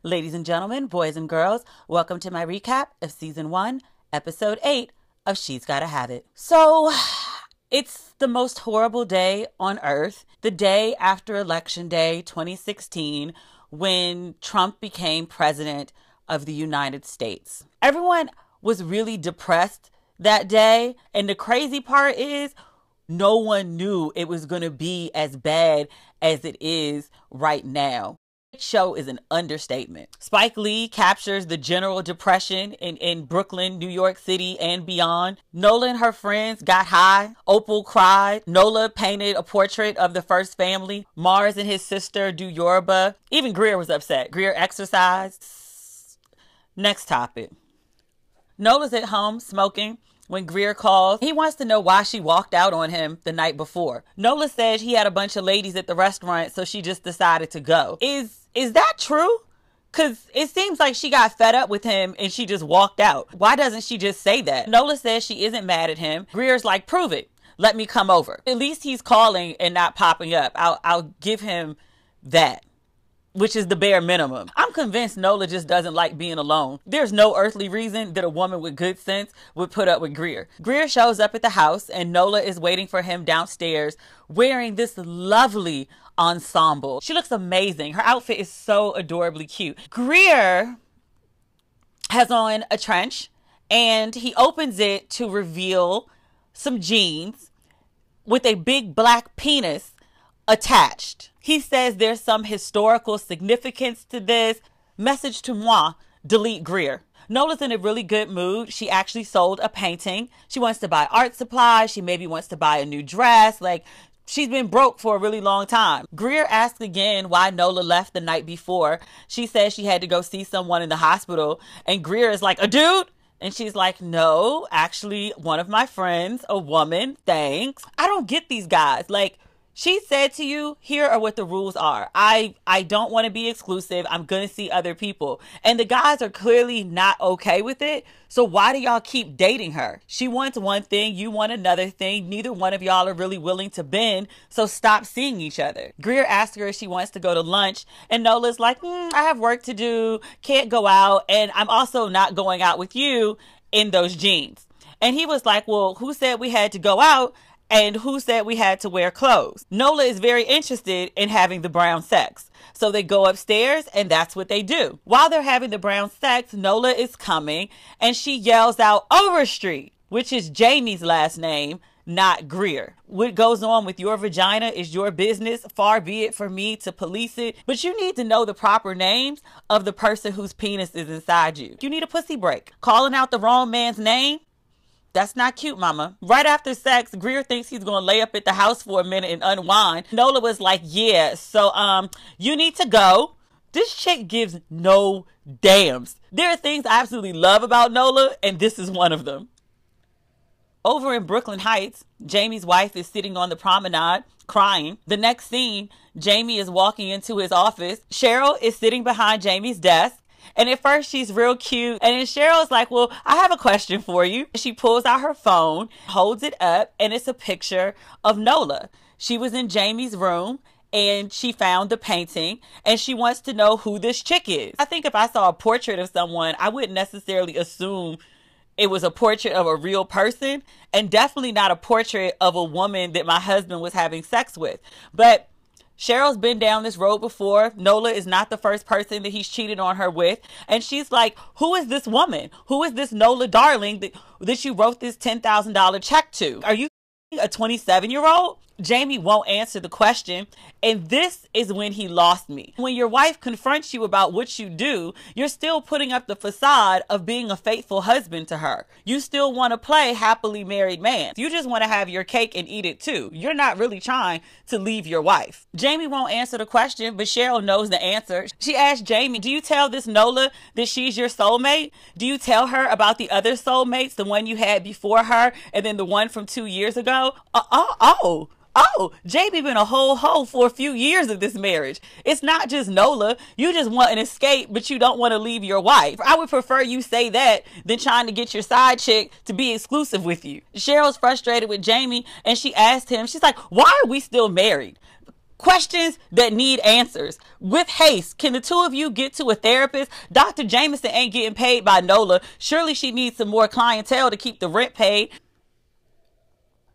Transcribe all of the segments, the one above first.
Ladies and gentlemen, boys and girls, welcome to my recap of Season 1, Episode 8 of She's Gotta Have It. So, it's the most horrible day on earth, the day after Election Day 2016, when Trump became president of the United States. Everyone was really depressed that day, and the crazy part is, no one knew it was going to be as bad as it is right now. Show is an understatement. Spike Lee captures the general depression in Brooklyn, New York City, and beyond. Nola and her friends got high. Opal cried. Nola painted a portrait of the first family. Mars and his sister do Yoruba. Even Greer was upset. Greer exercised. Next topic. Nola's at home smoking when Greer calls. He wants to know why she walked out on him the night before. Nola says he had a bunch of ladies at the restaurant, so she just decided to go. Is that true? Because it seems like she got fed up with him and she just walked out. Why doesn't she just say that? Nola says she isn't mad at him. Greer's like, prove it. Let me come over. At least he's calling and not popping up. I'll give him that, which is the bare minimum. I'm convinced Nola just doesn't like being alone. There's no earthly reason that a woman with good sense would put up with Greer. Greer shows up at the house and Nola is waiting for him downstairs wearing this lovely ensemble. She looks amazing. Her outfit is so adorably cute. Greer has on a trench and he opens it to reveal some jeans with a big black penis attached. He says there's some historical significance to this. Message to moi, delete Greer. Nola's in a really good mood. She actually sold a painting. She wants to buy art supplies. She maybe wants to buy a new dress. She's been broke for a really long time. Greer asks again why Nola left the night before. She says she had to go see someone in the hospital. And Greer is like, a dude? And she's like, no, actually, one of my friends, a woman, thanks. I don't get these guys. She said to you, here are what the rules are. I don't want to be exclusive. I'm going to see other people. And the guys are clearly not okay with it. So why do y'all keep dating her? She wants one thing. You want another thing. Neither one of y'all are really willing to bend. So stop seeing each other. Greer asks her if she wants to go to lunch. And Nola's like, I have work to do. Can't go out. And I'm also not going out with you in those jeans. And he was like, well, who said we had to go out? And who said we had to wear clothes? Nola is very interested in having the brown sex. So they go upstairs and that's what they do. While they're having the brown sex, Nola is coming and she yells out Overstreet, which is Jamie's last name, not Greer. What goes on with your vagina is your business. Far be it for me to police it. But you need to know the proper names of the person whose penis is inside you. You need a pussy break. Calling out the wrong man's name? That's not cute, mama. Right after sex, Greer thinks he's going to lay up at the house for a minute and unwind. Nola was like, yeah, so you need to go. This chick gives no damns. There are things I absolutely love about Nola, and this is one of them. Over in Brooklyn Heights, Jamie's wife is sitting on the promenade crying. The next scene, Jamie is walking into his office. Cheryl is sitting behind Jamie's desk. And at first she's real cute. And then Cheryl's like, well, I have a question for you. She pulls out her phone, holds it up, and it's a picture of Nola. She was in Jamie's room and she found the painting and she wants to know who this chick is. I think if I saw a portrait of someone, I wouldn't necessarily assume it was a portrait of a real person, and definitely not a portrait of a woman that my husband was having sex with. But Cheryl's been down this road before. Nola is not the first person that he's cheated on her with. And she's like, who is this woman? Who is this Nola darling that you wrote this $10,000 check to? Are you a 27-year-old? Jamie won't answer the question. And this is when he lost me. When your wife confronts you about what you do, you're still putting up the facade of being a faithful husband to her. You still want to play happily married man. You just want to have your cake and eat it too. You're not really trying to leave your wife. Jamie won't answer the question, but Cheryl knows the answer. She asked Jamie, do you tell this Nola that she's your soulmate? Do you tell her about the other soulmates, the one you had before her and then the one from 2 years ago? Oh, Jamie been a whole hoe for a few years of this marriage. It's not just Nola. You just want an escape, but you don't want to leave your wife. I would prefer you say that than trying to get your side chick to be exclusive with you. Cheryl's frustrated with Jamie and she asked him, she's like, why are we still married? Questions that need answers. With haste, can the two of you get to a therapist? Dr. Jameson ain't getting paid by Nola. Surely she needs some more clientele to keep the rent paid.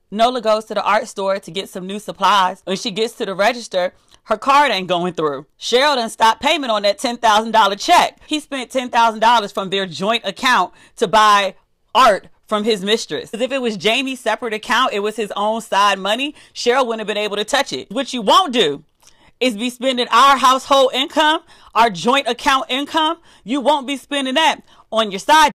Nola goes to the art store to get some new supplies. When she gets to the register, her card ain't going through. Cheryl done stopped payment on that $10,000 check. He spent $10,000 from their joint account to buy art from his mistress. If it was Jamie's separate account, it was his own side money, Cheryl wouldn't have been able to touch it. What you won't do is be spending our household income, our joint account income. You won't be spending that on your side.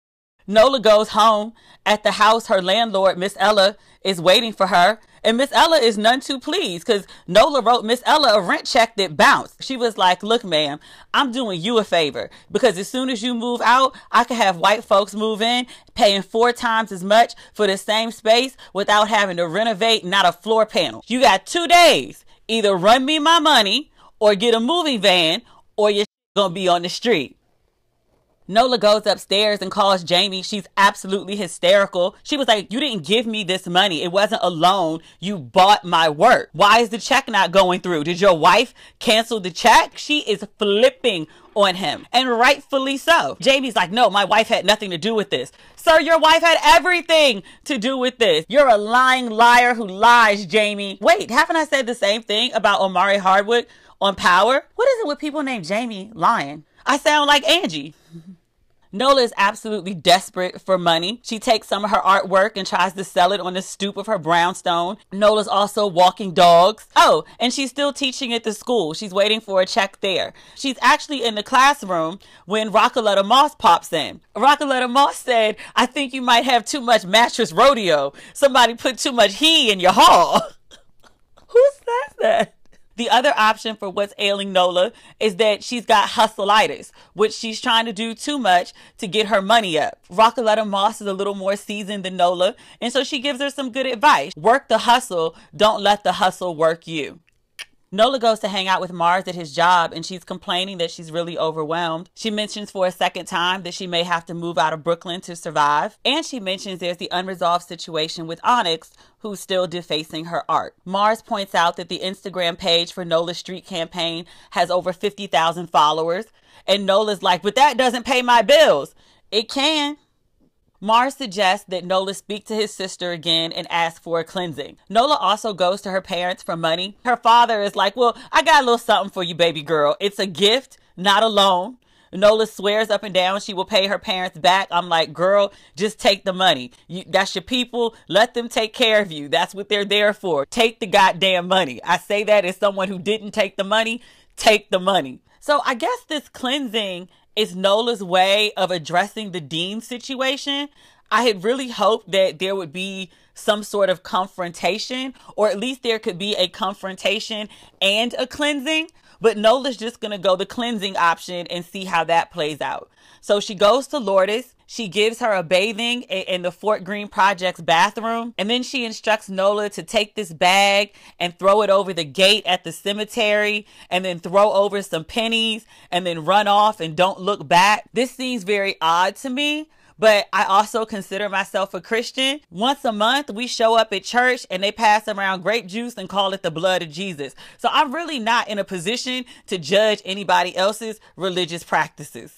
Nola goes home. At the house, her landlord, Miss Ella, is waiting for her. And Miss Ella is none too pleased because Nola wrote Miss Ella a rent check that bounced. She was like, look, ma'am, I'm doing you a favor because as soon as you move out, I can have white folks move in paying 4 times as much for the same space without having to renovate not a floor panel. You got 2 days. Either run me my money or get a moving van or you're gonna be on the street. Nola goes upstairs and calls Jamie. She's absolutely hysterical. She was like, you didn't give me this money. It wasn't a loan. You bought my work. Why is the check not going through? Did your wife cancel the check? She is flipping on him, and rightfully so. Jamie's like, no, my wife had nothing to do with this. Sir, your wife had everything to do with this. You're a lying liar who lies, Jamie. Wait, haven't I said the same thing about Omari Hardwick on Power? What is it with people named Jamie lying? I sound like Angie. Nola is absolutely desperate for money. She takes some of her artwork and tries to sell it on the stoop of her brownstone. Nola's also walking dogs. Oh, and she's still teaching at the school. She's waiting for a check there. She's actually in the classroom when Rockaletta Moss pops in. Rockaletta Moss said, I think you might have too much mattress rodeo. Somebody put too much he in your hall. Who says that? The other option for what's ailing Nola is that she's got hustleitis, which she's trying to do too much to get her money up. Rockaletta Moss is a little more seasoned than Nola, and so she gives her some good advice. Work the hustle, don't let the hustle work you. Nola goes to hang out with Mars at his job, and she's complaining that she's really overwhelmed. She mentions for a second time that she may have to move out of Brooklyn to survive. And she mentions there's the unresolved situation with Onyx, who's still defacing her art. Mars points out that the Instagram page for Nola's street campaign has over 50,000 followers. And Nola's like, but that doesn't pay my bills. It can. Mars suggests that Nola speak to his sister again and ask for a cleansing. Nola also goes to her parents for money. Her father is like, well, I got a little something for you, baby girl. It's a gift, not a loan. Nola swears up and down she will pay her parents back. I'm like, girl, just take the money. That's your people. Let them take care of you. That's what they're there for. Take the goddamn money. I say that as someone who didn't take the money. Take the money. So I guess this cleansing is Nola's way of addressing the Dean situation. I had really hoped that there would be some sort of confrontation, or at least there could be a confrontation and a cleansing, but Nola's just going to go the cleansing option and see how that plays out. So she goes to Lourdes. She gives her a bathing in the Fort Greene Project's bathroom. And then she instructs Nola to take this bag and throw it over the gate at the cemetery, and then throw over some pennies and then run off and don't look back. This seems very odd to me, but I also consider myself a Christian. Once a month, we show up at church and they pass around grape juice and call it the blood of Jesus. So I'm really not in a position to judge anybody else's religious practices.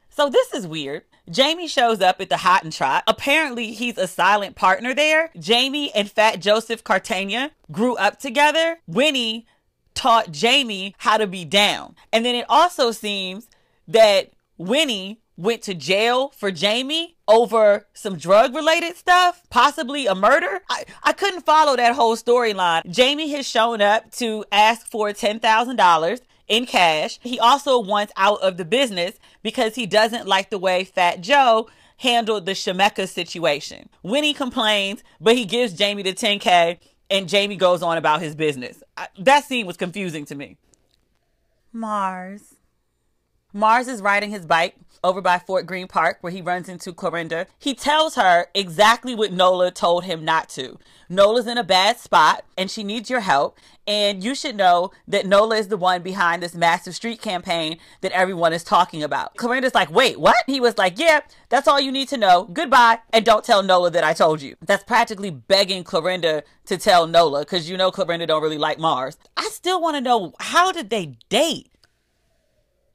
So this is weird. Jamie shows up at the Hot and Trot. Apparently, he's a silent partner there. Jamie and Fat Joseph Cartagena grew up together. Winnie taught Jamie how to be down. And then it also seems that Winnie went to jail for Jamie over some drug-related stuff, possibly a murder. I couldn't follow that whole storyline. Jamie has shown up to ask for $10,000 in cash. He also wants out of the business because he doesn't like the way Fat Joe handled the Shemeka situation. Winnie complains, but he gives Jamie the $10K and Jamie goes on about his business. That scene was confusing to me. Mars, Mars is riding his bike over by Fort Greene Park where he runs into Clorinda. He tells her exactly what Nola told him not to. Nola's in a bad spot and she needs your help. And you should know that Nola is the one behind this massive street campaign that everyone is talking about. Clorinda's like, wait, what? He was like, yeah, that's all you need to know. Goodbye. And don't tell Nola that I told you. That's practically begging Clorinda to tell Nola because you know Clorinda don't really like Mars. I still want to know, how did they date?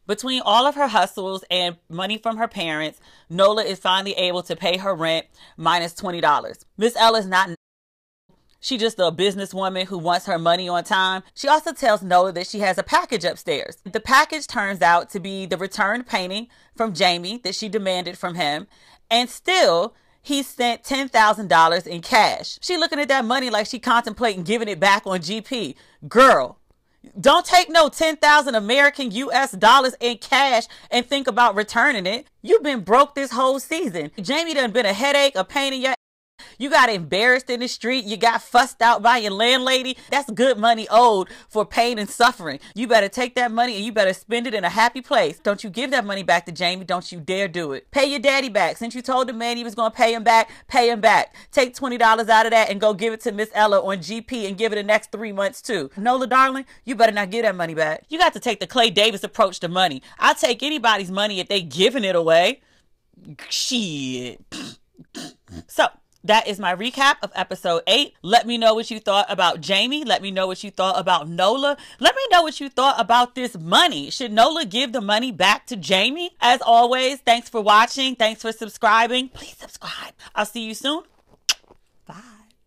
Between all of her hustles and money from her parents, Nola is finally able to pay her rent minus $20. Miss Ella's not. She's just a businesswoman who wants her money on time. She also tells Nola that she has a package upstairs. The package turns out to be the returned painting from Jamie that she demanded from him. And still, he sent $10,000 in cash. She looking at that money like she contemplating giving it back on GP. Girl, don't take no 10,000 American US dollars in cash and think about returning it. You've been broke this whole season. Jamie done been a headache, a pain in your. You got embarrassed in the street. You got fussed out by your landlady. That's good money owed for pain and suffering. You better take that money and you better spend it in a happy place. Don't you give that money back to Jamie. Don't you dare do it. Pay your daddy back. Since you told the man he was going to pay him back, pay him back. Take $20 out of that and go give it to Miss Ella on GP and give it the next 3 months too. Nola, darling, you better not give that money back. You got to take the Clay Davis approach to money. I'll take anybody's money if they giving it away. Shit. So, that is my recap of episode 8. Let me know what you thought about Jamie. Let me know what you thought about Nola. Let me know what you thought about this money. Should Nola give the money back to Jamie? As always, thanks for watching. Thanks for subscribing. Please subscribe. I'll see you soon. Bye.